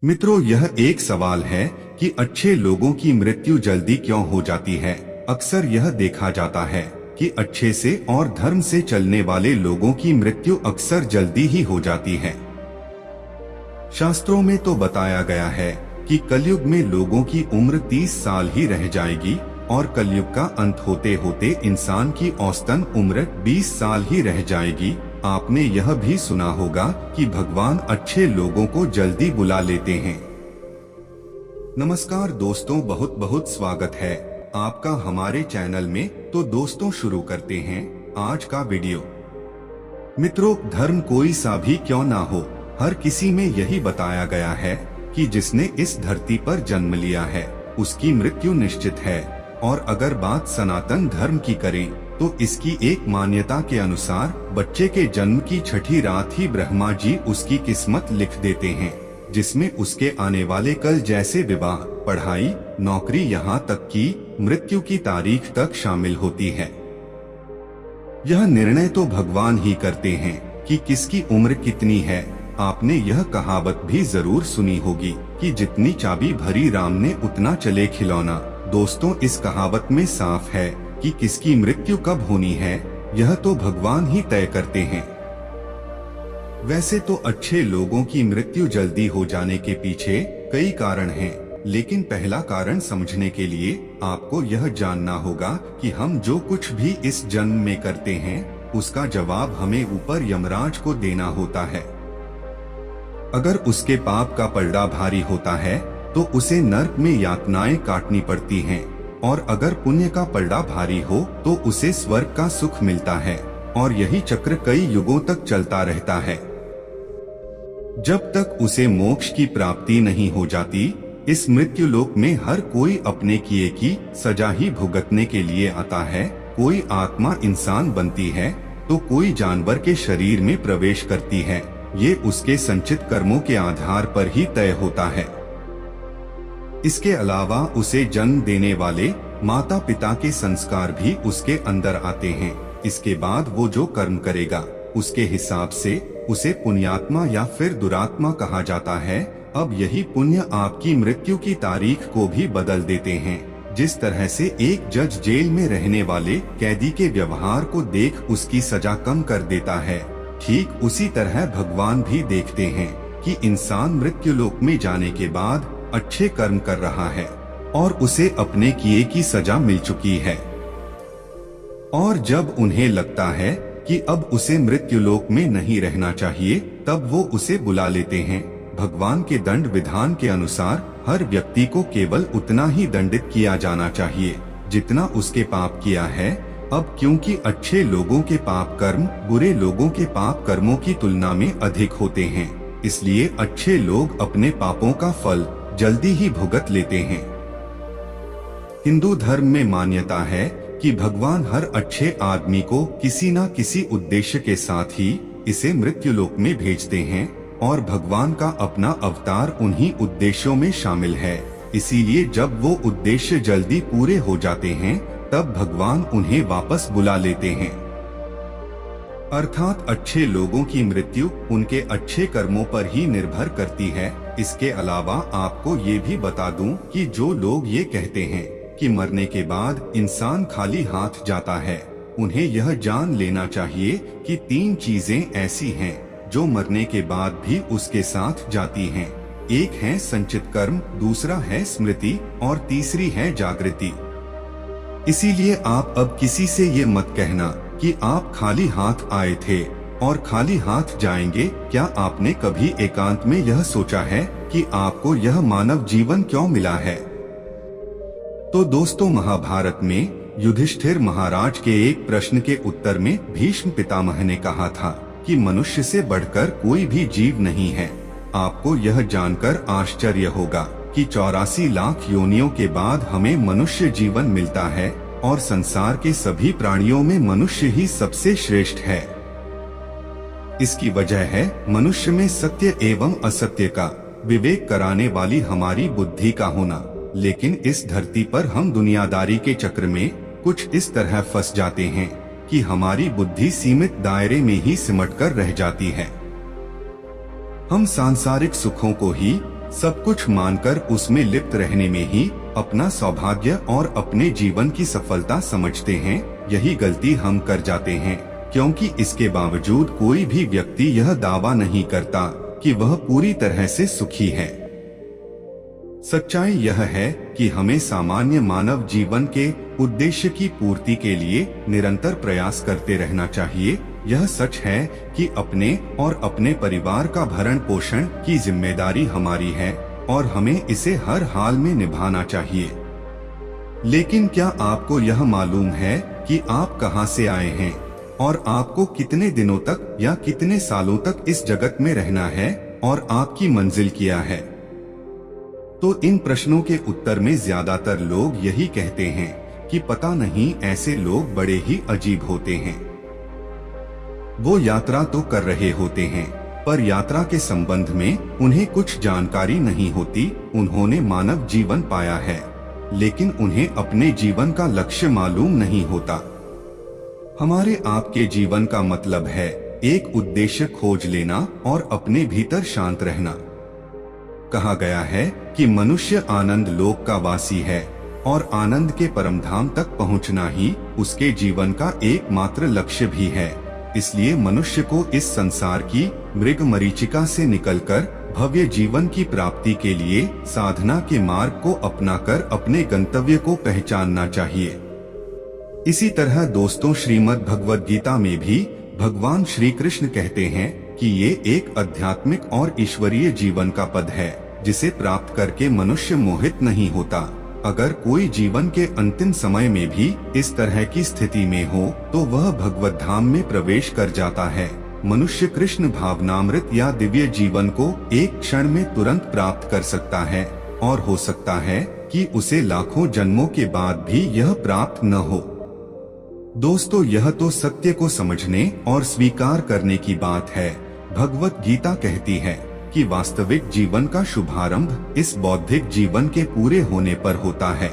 मित्रों, यह एक सवाल है कि अच्छे लोगों की मृत्यु जल्दी क्यों हो जाती है। अक्सर यह देखा जाता है कि अच्छे से और धर्म से चलने वाले लोगों की मृत्यु अक्सर जल्दी ही हो जाती है। शास्त्रों में तो बताया गया है कि कलयुग में लोगों की उम्र 30 साल ही रह जाएगी और कलयुग का अंत होते होते इंसान की औसतन उम्र 20 साल ही रह जाएगी। आपने यह भी सुना होगा कि भगवान अच्छे लोगों को जल्दी बुला लेते हैं। नमस्कार दोस्तों, बहुत बहुत स्वागत है आपका हमारे चैनल में। तो दोस्तों, शुरू करते हैं आज का वीडियो। मित्रों, धर्म कोई सा भी क्यों ना हो, हर किसी में यही बताया गया है कि जिसने इस धरती पर जन्म लिया है उसकी मृत्यु निश्चित है। और अगर बात सनातन धर्म की करें तो इसकी एक मान्यता के अनुसार बच्चे के जन्म की छठी रात ही ब्रह्मा जी उसकी किस्मत लिख देते हैं, जिसमें उसके आने वाले कल जैसे विवाह, पढ़ाई, नौकरी, यहाँ तक कि मृत्यु की तारीख तक शामिल होती है। यह निर्णय तो भगवान ही करते हैं कि किसकी उम्र कितनी है। आपने यह कहावत भी जरूर सुनी होगी कि जितनी चाबी भरी राम ने उतना चले खिलौना। दोस्तों, इस कहावत में साफ है कि किसकी मृत्यु कब होनी है यह तो भगवान ही तय करते हैं। वैसे तो अच्छे लोगों की मृत्यु जल्दी हो जाने के पीछे कई कारण हैं, लेकिन पहला कारण समझने के लिए आपको यह जानना होगा कि हम जो कुछ भी इस जन्म में करते हैं उसका जवाब हमें ऊपर यमराज को देना होता है। अगर उसके पाप का पलड़ा भारी होता है तो उसे नर्क में यातनाएं काटनी पड़ती हैं, और अगर पुण्य का पलड़ा भारी हो तो उसे स्वर्ग का सुख मिलता है। और यही चक्र कई युगों तक चलता रहता है, जब तक उसे मोक्ष की प्राप्ति नहीं हो जाती। इस मृत्यु लोक में हर कोई अपने किए की सजा ही भुगतने के लिए आता है। कोई आत्मा इंसान बनती है तो कोई जानवर के शरीर में प्रवेश करती है। ये उसके संचित कर्मों के आधार पर ही तय होता है। इसके अलावा उसे जन्म देने वाले माता पिता के संस्कार भी उसके अंदर आते हैं। इसके बाद वो जो कर्म करेगा उसके हिसाब से उसे पुण्यात्मा या फिर दुरात्मा कहा जाता है। अब यही पुण्य आपकी मृत्यु की तारीख को भी बदल देते हैं। जिस तरह से एक जज जेल में रहने वाले कैदी के व्यवहार को देख उसकी सजा कम कर देता है, ठीक उसी तरह भगवान भी देखते हैं कि इंसान मृत्यु लोक में जाने के बाद अच्छे कर्म कर रहा है और उसे अपने किए की सजा मिल चुकी है। और जब उन्हें लगता है कि अब उसे मृत्यु लोक में नहीं रहना चाहिए, तब वो उसे बुला लेते हैं। भगवान के दंड विधान के अनुसार हर व्यक्ति को केवल उतना ही दंडित किया जाना चाहिए जितना उसके पाप किया है। अब क्योंकि अच्छे लोगों के पाप कर्म बुरे लोगों के पाप कर्मों की तुलना में अधिक होते हैं, इसलिए अच्छे लोग अपने पापों का फल जल्दी ही भुगत लेते हैं। हिंदू धर्म में मान्यता है कि भगवान हर अच्छे आदमी को किसी न किसी उद्देश्य के साथ ही इसे मृत्यु लोक में भेजते हैं, और भगवान का अपना अवतार उन्हीं उद्देश्यों में शामिल है। इसीलिए जब वो उद्देश्य जल्दी पूरे हो जाते हैं तब भगवान उन्हें वापस बुला लेते हैं। अर्थात अच्छे लोगों की मृत्यु उनके अच्छे कर्मों पर ही निर्भर करती है। इसके अलावा आपको ये भी बता दूं कि जो लोग ये कहते हैं कि मरने के बाद इंसान खाली हाथ जाता है, उन्हें यह जान लेना चाहिए कि 3 चीजें ऐसी हैं जो मरने के बाद भी उसके साथ जाती हैं। एक है संचित कर्म, दूसरा है स्मृति और तीसरी है जागृति। इसीलिए आप अब किसी से ये मत कहना कि आप खाली हाथ आए थे और खाली हाथ जाएंगे। क्या आपने कभी एकांत में यह सोचा है कि आपको यह मानव जीवन क्यों मिला है? तो दोस्तों, महाभारत में युधिष्ठिर महाराज के एक प्रश्न के उत्तर में भीष्म पितामह ने कहा था कि मनुष्य से बढ़कर कोई भी जीव नहीं है। आपको यह जानकर आश्चर्य होगा कि 84 लाख योनियों के बाद हमें मनुष्य जीवन मिलता है और संसार के सभी प्राणियों में मनुष्य ही सबसे श्रेष्ठ है। इसकी वजह है मनुष्य में सत्य एवं असत्य का विवेक कराने वाली हमारी बुद्धि का होना। लेकिन इस धरती पर हम दुनियादारी के चक्र में कुछ इस तरह फंस जाते हैं कि हमारी बुद्धि सीमित दायरे में ही सिमट कर रह जाती है। हम सांसारिक सुखों को ही सब कुछ मानकर उसमें लिप्त रहने में ही अपना सौभाग्य और अपने जीवन की सफलता समझते हैं। यही गलती हम कर जाते हैं, क्योंकि इसके बावजूद कोई भी व्यक्ति यह दावा नहीं करता कि वह पूरी तरह से सुखी है। सच्चाई यह है कि हमें सामान्य मानव जीवन के उद्देश्य की पूर्ति के लिए निरंतर प्रयास करते रहना चाहिए। यह सच है कि अपने और अपने परिवार का भरण पोषण की जिम्मेदारी हमारी है और हमें इसे हर हाल में निभाना चाहिए। लेकिन क्या आपको यह मालूम है कि आप कहां से आए हैं और आपको कितने दिनों तक या कितने सालों तक इस जगत में रहना है और आपकी मंजिल क्या है? तो इन प्रश्नों के उत्तर में ज्यादातर लोग यही कहते हैं कि पता नहीं, ऐसे लोग बड़े ही अजीब होते हैं। वो यात्रा तो कर रहे होते हैं, पर यात्रा के संबंध में उन्हें कुछ जानकारी नहीं होती। उन्होंने मानव जीवन पाया है, लेकिन उन्हें अपने जीवन का लक्ष्य मालूम नहीं होता। हमारे आपके जीवन का मतलब है एक उद्देश्य खोज लेना और अपने भीतर शांत रहना। कहा गया है कि मनुष्य आनंद लोक का वासी है और आनंद के परमधाम तक पहुंचना ही उसके जीवन का एकमात्र लक्ष्य भी है। इसलिए मनुष्य को इस संसार की मृग मरीचिका से निकलकर भव्य जीवन की प्राप्ति के लिए साधना के मार्ग को अपनाकर अपने गंतव्य को पहचानना चाहिए। इसी तरह दोस्तों, श्रीमद् भगवद गीता में भी भगवान श्री कृष्ण कहते हैं कि ये एक आध्यात्मिक और ईश्वरीय जीवन का पद है, जिसे प्राप्त करके मनुष्य मोहित नहीं होता। अगर कोई जीवन के अंतिम समय में भी इस तरह की स्थिति में हो तो वह भगवत धाम में प्रवेश कर जाता है। मनुष्य कृष्ण भावनामृत या दिव्य जीवन को एक क्षण में तुरंत प्राप्त कर सकता है और हो सकता है कि उसे लाखों जन्मों के बाद भी यह प्राप्त न हो। दोस्तों, यह तो सत्य को समझने और स्वीकार करने की बात है। भगवत गीता कहती है कि वास्तविक जीवन का शुभारंभ इस बौद्धिक जीवन के पूरे होने पर होता है।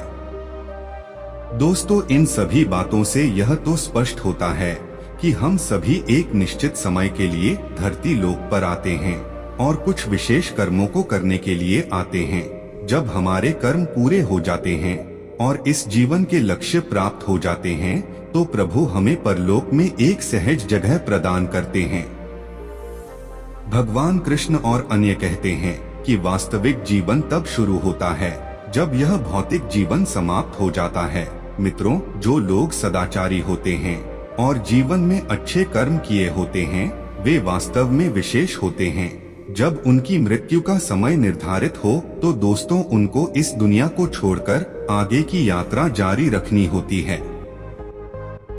दोस्तों, इन सभी बातों से यह तो स्पष्ट होता है कि हम सभी एक निश्चित समय के लिए धरती लोक पर आते हैं और कुछ विशेष कर्मों को करने के लिए आते हैं। जब हमारे कर्म पूरे हो जाते हैं और इस जीवन के लक्ष्य प्राप्त हो जाते हैं तो प्रभु हमें परलोक में एक सहज जगह प्रदान करते हैं। भगवान कृष्ण और अन्य कहते हैं कि वास्तविक जीवन तब शुरू होता है जब यह भौतिक जीवन समाप्त हो जाता है। मित्रों, जो लोग सदाचारी होते हैं और जीवन में अच्छे कर्म किए होते हैं, वे वास्तव में विशेष होते हैं। जब उनकी मृत्यु का समय निर्धारित हो तो दोस्तों, उनको इस दुनिया को छोड़कर आगे की यात्रा जारी रखनी होती है।